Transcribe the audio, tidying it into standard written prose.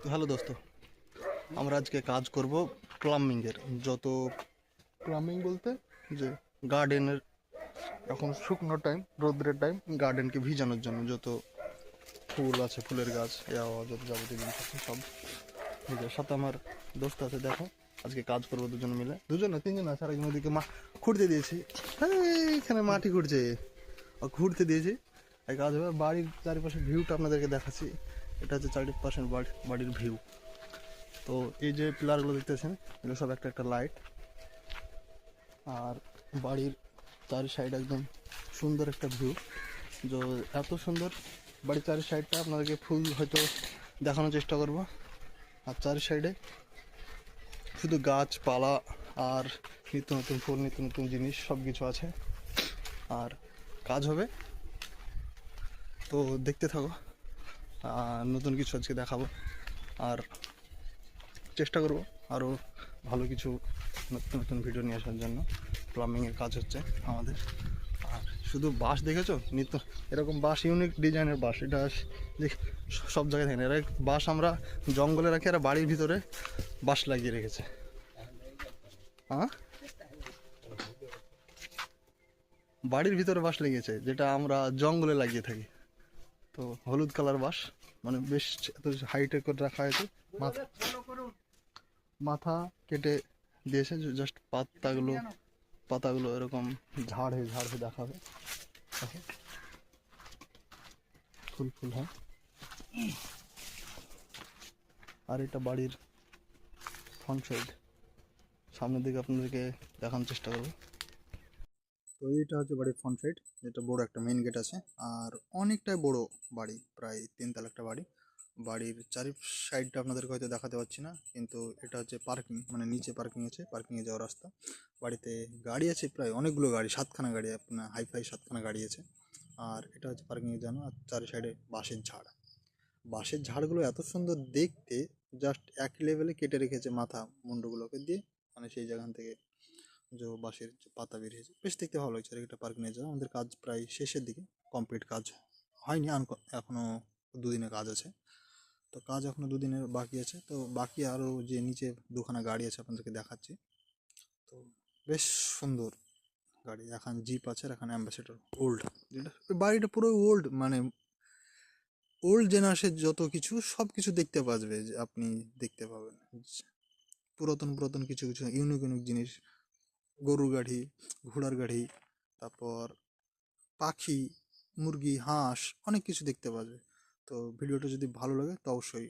তো হ্যালো দোস্ত, আমরা আজকে কাজ করব প্লাম্বিংয়ের। যত প্লাম্বিং বলতে যে গার্ডেনের, এখন শুকনো টাইম, রোদ্রের টাইম, গার্ডেনকে ভিজানোর জন্য যত ফুল আছে, ফুলের গাছ, যত যাবতীয় জিনিস আছে সব ভিজার সাথে আমার দোস্ত আছে। দেখো, আজকে কাজ করবো দুজন মিলে, দুজন না তিনজন আছে, আর একজন ওদিকে খুঁড়তে দিয়েছি। এখানে মাটি খুঁড়ছে, ঘুরতে দিয়েছি। এই কাজ হবে। বাড়ির চারিপাশে ভিউটা আপনাদেরকে দেখাচ্ছি। এটা হচ্ছে 40% বাড়ির ভিউ। তো এই যে পিলারগুলো দেখতেছেন, এগুলো সব একটা একটা লাইট। আর বাড়ির চারি সাইড একদম সুন্দর একটা ভিউ। যে এত সুন্দর বাড়ির চারি সাইডটা আপনাদেরকে ফুল হয়তো দেখানোর চেষ্টা করব। আর চারি সাইডে শুধু গাছপালা আর নিত্য নতুন ফুল, নিত্য নতুন জিনিস সব কিছু আছে। আর কাজ হবে, তো দেখতে থাকো। নতুন কিছু আজকে দেখাবো, আর চেষ্টা করব আরও ভালো কিছু নতুন নতুন ভিডিও নিয়ে আসার জন্য। প্লাম্বিংয়ের কাজ হচ্ছে আমাদের। আর শুধু বাঁশ দেখেছো, নিত্য এরকম বাঁশ, ইউনিক ডিজাইনের বাঁশ, এটা যে সব জায়গায় থাকে না। এরা বাঁশ আমরা জঙ্গলে রাখি, আর বাড়ির ভিতরে বাঁশ লাগিয়ে রেখেছে। হ্যাঁ, বাড়ির ভিতরে বাঁশ লেগেছে, যেটা আমরা জঙ্গলে লাগিয়ে থাকি। তো হলুদ কালার বাঁশ, মানে বেশ এত হাইটে করে রাখা হয়েছে। মাথা মাথা কেটে দিয়েছে, জাস্ট পাতাগুলো এরকম ঝাড় হয়ে দেখাবে। দেখো, ফুল ফুল হয়। আর এটা বাড়ির ফ্রন্ট সাইড, সামনের দিকে আপনাদেরকে দেখানোর চেষ্টা করবো। তো এইটা হচ্ছে বাড়ির ফ্রন্ট সাইড, যেটা বড় একটা মেইন গেট আছে। আর অনেকটাই বড় বাড়ি, প্রায় 3 তলা একটা বাড়ি। বাড়ির চারি সাইডটা আপনাদেরকে হয়তো দেখাতে পারছি না, কিন্তু এটা হচ্ছে পার্কিং, মানে নিচে পার্কিং আছে, পার্কিংয়ে যাওয়ার রাস্তা। বাড়িতে গাড়ি আছে প্রায় অনেকগুলো গাড়ি, 7খানা গাড়ি, আপনার হাইফাই 7খানা গাড়ি আছে। আর এটা হচ্ছে পার্কিংয়ের জন্য। আর চারি সাইডে বাঁশের ঝাড়। বাঁশের ঝাড়গুলো এত সুন্দর দেখতে, জাস্ট এক লেভেলে কেটে রেখেছে মাথা মুন্ডগুলোকে দিয়ে, মানে সেই জায়গান থেকে যে বাঁশের যে পাতা বেরিয়েছে, বেশ দেখতে ভালো লাগছে। আর এটা পার্ক নিয়ে যাওয়া, আমাদের কাজ প্রায় শেষের দিকে, কমপ্লিট কাজ হয়নি, এখনও 2 দিনের কাজ আছে। তো কাজ এখনও 2 দিনের বাকি আছে। তো বাকি আরও যে নিচে 2খানা গাড়ি আছে আপনাদেরকে দেখাচ্ছি। তো বেশ সুন্দর গাড়ি, এখন জিপ আছে, আর এখন অ্যাম্বাসেডর ওল্ড, যেটা বাড়িটা পুরো ওল্ড, মানে ওল্ড জেনারেশন যত কিছু সব কিছু দেখতে পাবে, যে আপনি দেখতে পাবেন পুরাতন পুরাতন কিছু কিছু ইউনিক ইউনিক জিনিস। গরুর গাড়ি, ঘোড়ার গাড়ি, তারপর পাখি, মুরগি, হাঁস, অনেক কিছু দেখতে পাবে। তো ভিডিওটা যদি ভালো লাগে তো অবশ্যই